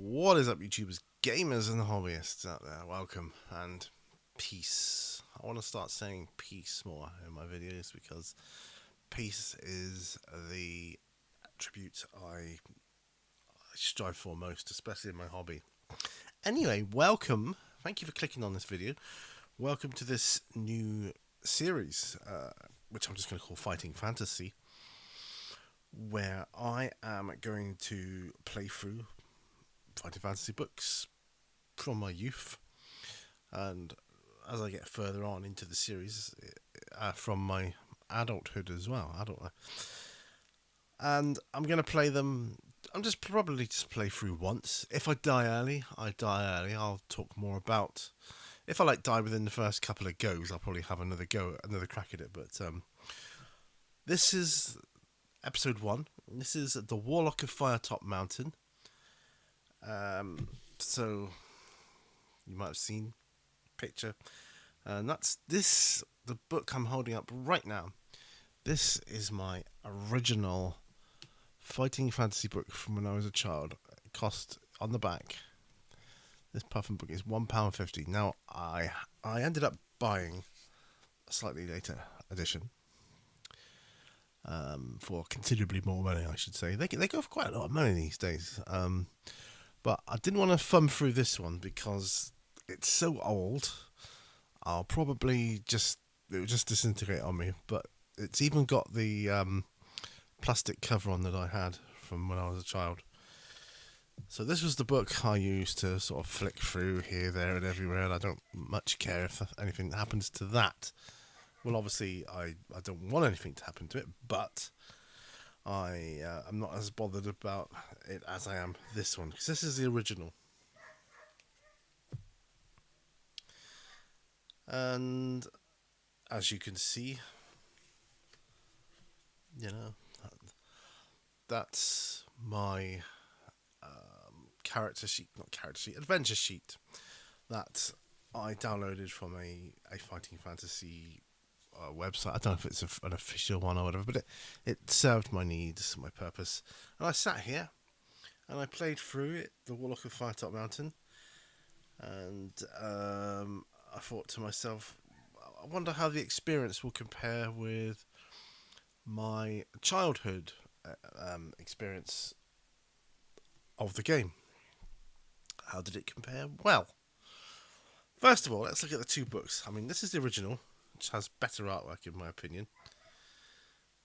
What is up, YouTubers, gamers, and hobbyists out there? Welcome and peace. I want to start saying peace more in my videos because peace is the attribute I strive for most, especially in my hobby. Anyway, welcome. Thank you for clicking on this video. Welcome to this new series, which I'm just going to call Fighting Fantasy, where I am going to play through Fighting Fantasy books from my youth, and as I get further on into the series, from my adulthood as well. And I'm going to play them. I'm just probably just play through once. If I die early, I die early. I'll talk more about. If I die within the first couple of goes, I'll probably have another crack at it. But this is episode 1. This is the Warlock of Firetop Mountain. So you might have seen picture, and that's this. The book I'm holding up right now. This is my original Fighting Fantasy book from when I was a child. It cost on the back. This puffin book is £1.50. Now I ended up buying a slightly later edition for considerably more money, I should say. They go for quite a lot of money these days. But I didn't want to thumb through this one because it's so old. I'll probably it will just disintegrate on me. But it's even got the plastic cover on that I had from when I was a child. So this was the book I used to sort of flick through here, there, and everywhere. And I don't much care if anything happens to that. Well, obviously, I don't want anything to happen to it, but I'm not as bothered about it as I am this one, because this is the original. And as you can see, that's my adventure sheet that I downloaded from a Fighting Fantasy website. I don't know if it's an official one or whatever, but it served my needs, my purpose. And I sat here and I played through it, the Warlock of Firetop Mountain, and I thought to myself, I wonder how the experience will compare with my childhood experience of the game. How did it compare? Well, first of all, let's look at the two books. I mean, this is the original, which has better artwork in my opinion.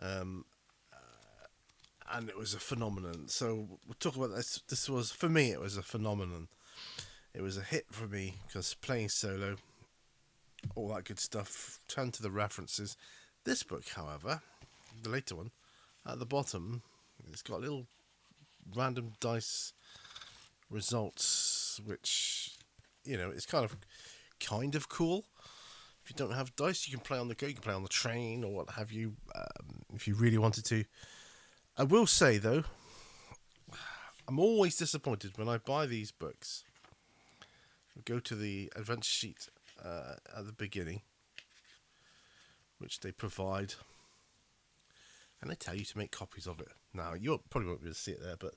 And it was a phenomenon. So we'll talk about this. This was, for me, it was a phenomenon. It was a hit for me because playing solo, all that good stuff, turn to the references. This book, however, the later one, at the bottom, it's got little random dice results, which, it's kind of cool. If you don't have dice, you can play on the go, you can play on the train or what have you, if you really wanted to. I will say, though, I'm always disappointed when I buy these books. Go to the adventure sheet at the beginning, which they provide, and they tell you to make copies of it. Now, you probably won't be able to see it there, but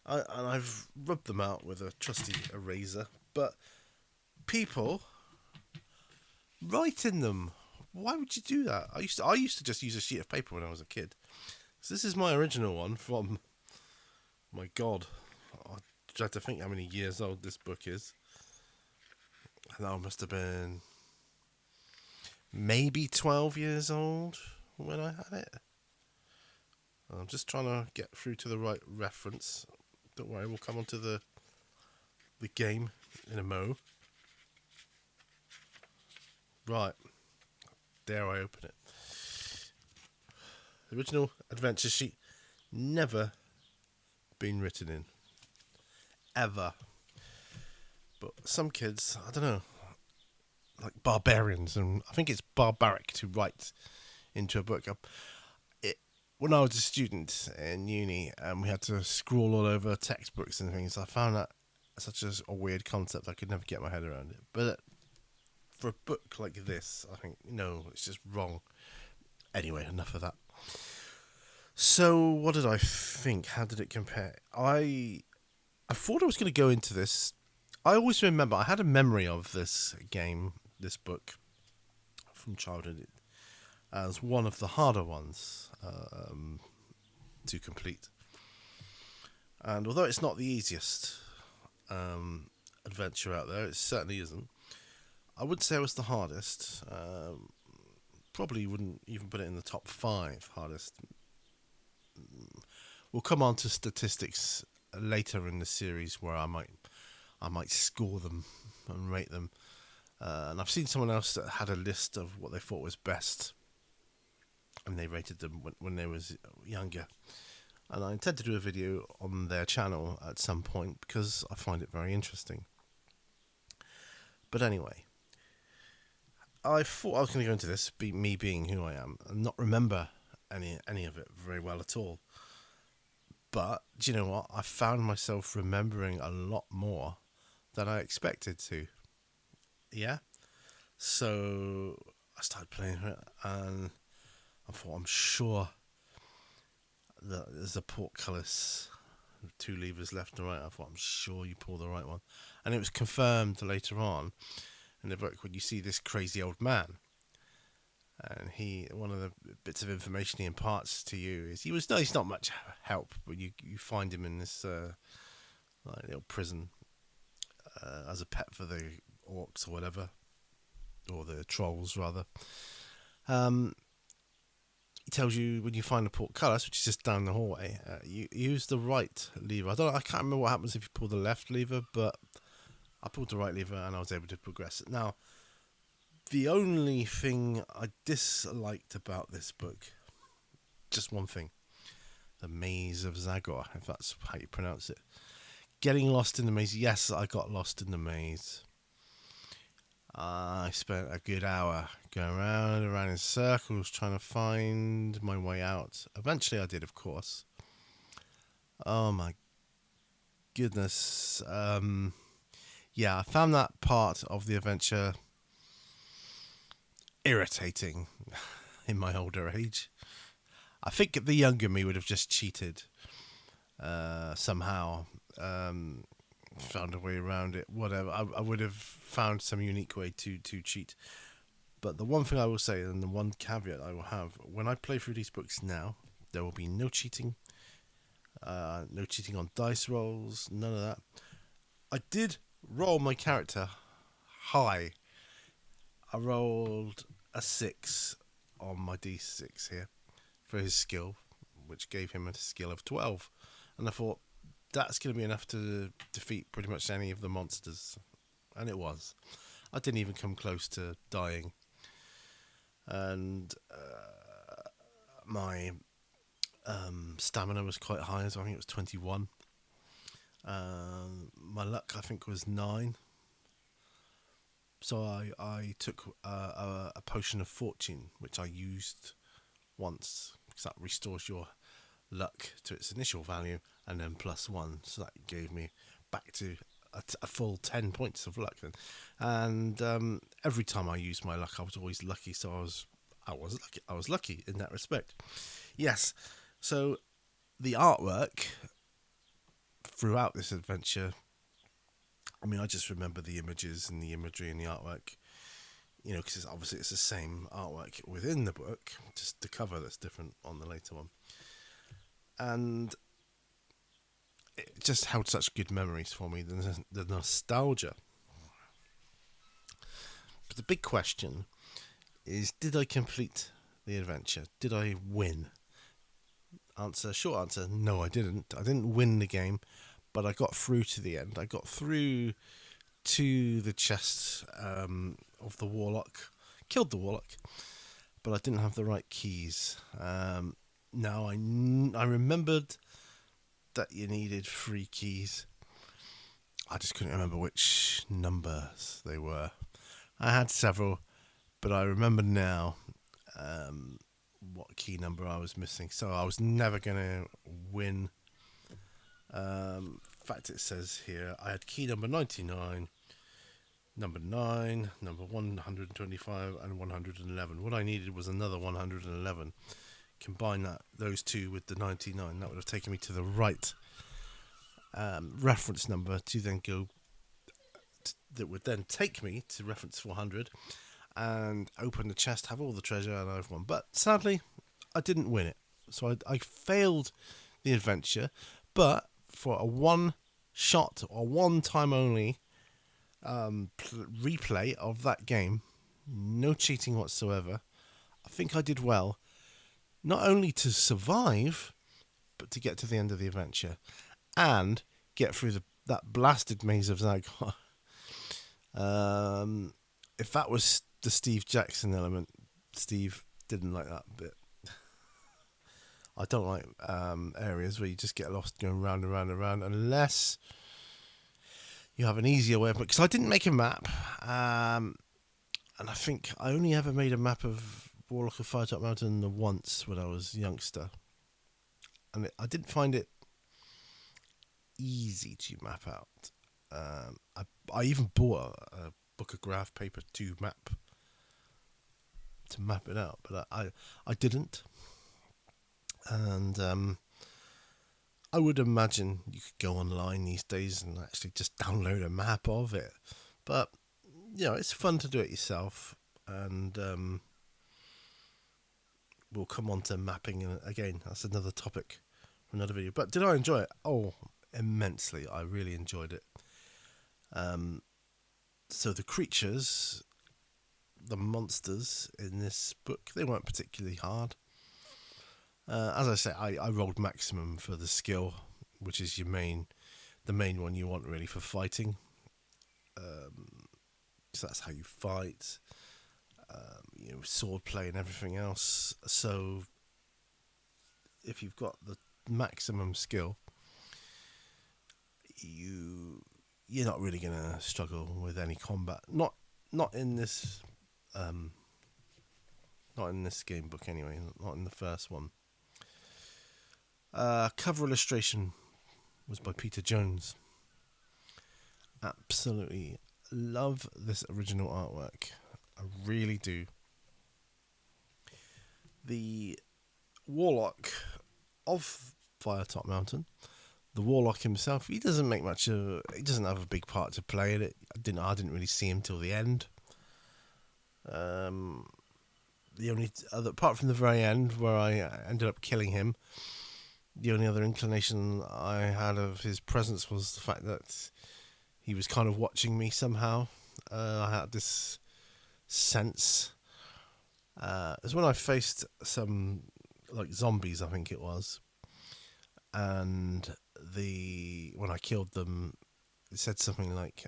I've rubbed them out with a trusty eraser. But people write in them. Why would you do that? I used to just use a sheet of paper when I was a kid. So this is my original one from, my God, I tried to think how many years old this book is. And I must have been maybe 12 years old when I had it. I'm just trying to get through to the right reference. Don't worry, we'll come on to the game in a mo. Right. Dare I open it? The original adventure sheet, never been written in. Ever. But some kids, I don't know, like barbarians, and I think it's barbaric to write into a book. When I was a student in uni and we had to scroll all over textbooks and things, I found that such a weird concept. I could never get my head around it. But for a book like this, I think, no, it's just wrong. Anyway, enough of that. So, what did I think? How did it compare? I I thought I was going to go into this. I always remember, I had a memory of this game, this book from childhood as one of the harder ones to complete. And although it's not the easiest adventure out there, it certainly isn't. I wouldn't say it was the hardest. Probably wouldn't even put it in the top 5 hardest. We'll come on to statistics later in the series where I might score them and rate them. And I've seen someone else that had a list of what they thought was best, and they rated them when they was younger. And I intend to do a video on their channel at some point because I find it very interesting. But anyway, I thought I was going to go into this, me being who I am, and not remember any of it very well at all. But do you know what? I found myself remembering a lot more than I expected to. Yeah? So I started playing it, and I thought, I'm sure that there's a portcullis, 2 levers left and right. I thought, I'm sure you pull the right one. And it was confirmed later on in the book when you see this crazy old man. And one of the bits of information he imparts to you is he's not much help, but you find him in this little prison as a pet for the orcs or whatever, or the trolls rather. He tells you when you find the portcullis, which is just down the hallway, you use the right lever. I can't remember what happens if you pull the left lever, but I pulled the right lever and I was able to progress it. Now, the only thing I disliked about this book, just one thing, the Maze of Zagor, if that's how you pronounce it. Getting lost in the maze. Yes, I got lost in the maze. I spent a good hour going round and around in circles trying to find my way out. Eventually I did, of course. Oh my goodness. Yeah, I found that part of the adventure irritating in my older age. I think the younger me would have just cheated somehow. Found a way around it, whatever. I would have found some unique way to cheat. But the one thing I will say, and the one caveat I will have, when I play through these books now, there will be no cheating. No cheating on dice rolls, none of that. I did roll my character high. I rolled a 6 on my d6 here for his skill, which gave him a skill of 12. And I thought, that's going to be enough to defeat pretty much any of the monsters. And it was. I didn't even come close to dying. And my stamina was quite high, so I think it was 21. My luck, I think, was 9. So I took a potion of fortune, which I used once, because that restores your luck to its initial value, and then +1, so that gave me back to a full 10 points of luck then. And every time I used my luck, I was always lucky, so I was lucky in that respect. Yes, so the artwork throughout this adventure, I mean, I just remember the images and the imagery and the artwork, you know, because obviously it's the same artwork within the book, just the cover that's different on the later one. And it just held such good memories for me, the nostalgia. But the big question is, did I complete the adventure? Did I win? Short answer, no, I didn't. I didn't win the game, but I got through to the end. I got through to the chest of the Warlock, killed the Warlock, but I didn't have the right keys. Now I remembered that you needed 3 keys. I just couldn't remember which numbers they were. I had several, but I remember now what key number I was missing. So I was never going to win. In fact, it says here I had key number 99, number 9, number 125, and 111. What I needed was another 111. Combine those two with the 99, that would have taken me to the right reference number to then go that would then take me to reference 400 and open the chest, have all the treasure and everyone. But sadly, I didn't win it, so I failed the adventure. But for a one shot or one time only replay of that game, no cheating whatsoever, I think I did well, not only to survive, but to get to the end of the adventure and get through that blasted maze of Zagor. If that was the Steve Jackson element, Steve didn't like that bit. I don't like areas where you just get lost going round and round and round, unless you have an easier way of it. Because I didn't make a map, and I think I only ever made a map of Warlock of Firetop Mountain once when I was a youngster, and I didn't find it easy to map out. I even bought a book of graph paper to map it out, but I didn't. And I would imagine you could go online these days and actually just download a map of it. But it's fun to do it yourself, and we'll come on to mapping again. That's another topic for another video. But did I enjoy it? Oh, immensely. I really enjoyed it. So the creatures, the monsters in this book, they weren't particularly hard. As I say, I rolled maximum for the skill, which is the main one you want really for fighting. So that's how you fight. Sword play and everything else. So if you've got the maximum skill, you're not really going to struggle with any combat. Not in this game book anyway. Not in the first one. Cover illustration was by Peter Jones. Absolutely love this original artwork. I really do. The Warlock of Firetop Mountain, the Warlock himself, he doesn't have a big part to play in it. I didn't really see him till the end. The only other, apart from the very end where I ended up killing him, the only other inclination I had of his presence was the fact that he was kind of watching me somehow. I had this sense. It was when I faced some zombies, I think it was, and when I killed them, it said something like,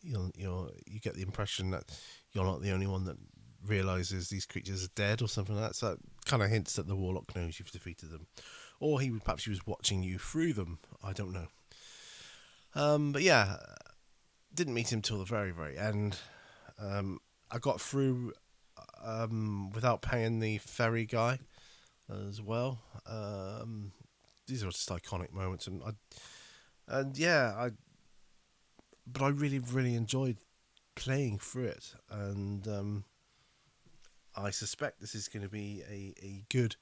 you get the impression that you're not the only one that realizes these creatures are dead or something like that. So it kind of hints that the Warlock knows you've defeated them, or he was watching you through them. I don't know. But yeah, didn't meet him till the very, very end. I got through without paying the ferry guy as well. These are just iconic moments, but I really, really enjoyed playing through it, and I suspect this is going to be a good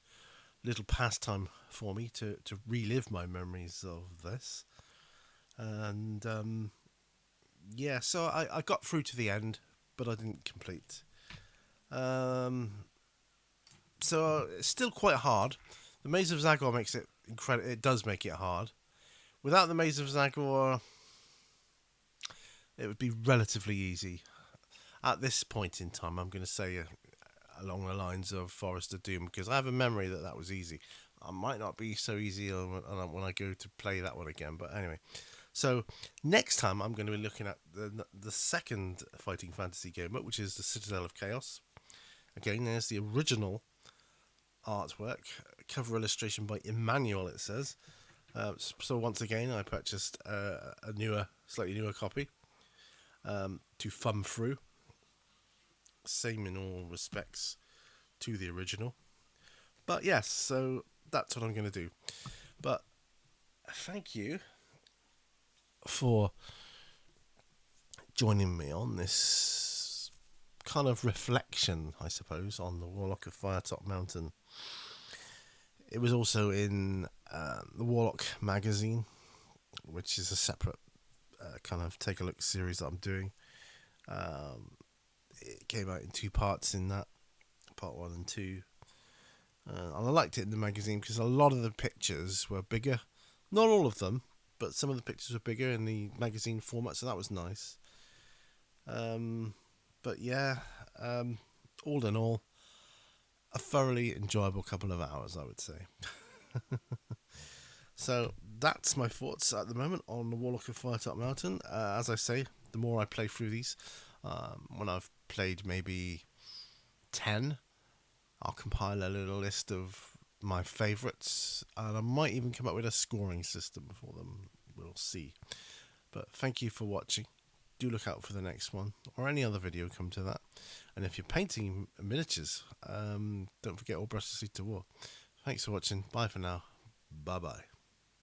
little pastime for me to relive my memories of this. And so I got through to the end, but I didn't complete. So it's still quite hard. The Maze of Zagor makes it incredible. It does make it hard. Without the Maze of Zagor, it would be relatively easy. At this point in time, I'm going to say along the lines of Forest of Doom, because I have a memory that was easy. I might not be so easy when I go to play that one again, but anyway. So next time I'm going to be looking at the second fighting fantasy game, which is the Citadel of Chaos. Again, there's the original artwork, cover illustration by Emmanuel, it says. So once again, I purchased a slightly newer copy to thumb through. Same in all respects to the original. But yes, so that's what I'm going to do. But thank you for joining me on this kind of reflection, I suppose, on the Warlock of Firetop Mountain. It was also in the Warlock magazine, which is a separate kind of take a look series that I'm doing. It came out in 2 parts in that, part 1 and 2. And I liked it in the magazine because a lot of the pictures were bigger. Not all of them, but some of the pictures were bigger in the magazine format, so that was nice. But yeah, all in all, a thoroughly enjoyable couple of hours, I would say. So that's my thoughts at the moment on the Warlock of Firetop Mountain. As I say, the more I play through these, when I've played maybe 10, I'll compile a little list of my favourites, and I might even come up with a scoring system for them. We'll see. But thank you for watching. Do look out for the next one, or any other video come to that. And if you're painting miniatures, don't forget all brushes lead to war. Thanks for watching. Bye for now. Bye bye.